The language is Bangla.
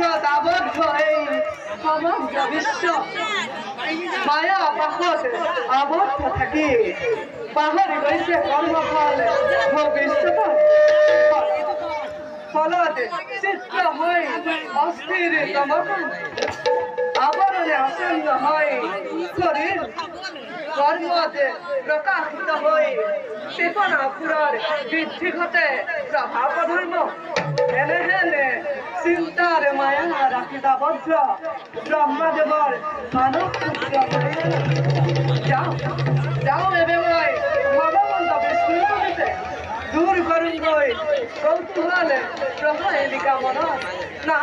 পাশত আবদ্ধ এই সমগ্র বিশ্ব মায়া পাশত আবদ্ধ থাকি পাহৰি গৈছে কৰ্মফল ভৱিষ্যত ফলত চিত্ত হৈ অস্থিৰ তমকন আবরণে আসন্ন হয় শরীর কর্মতে প্রকাশিত হয়ে চেতনা পুরার বৃদ্ধি ঘটে প্রভাব ধর্ম হেনে হেনে চিন্তার মায়া রাখিতাবদ্ধ ব্রহ্মদেবর মানব পুত্র যাও যাও এবে মই ভগবন্ত বিষ্ণু করিতে দূর করুন গই কৌতূহলে প্রভা এলিকা মন না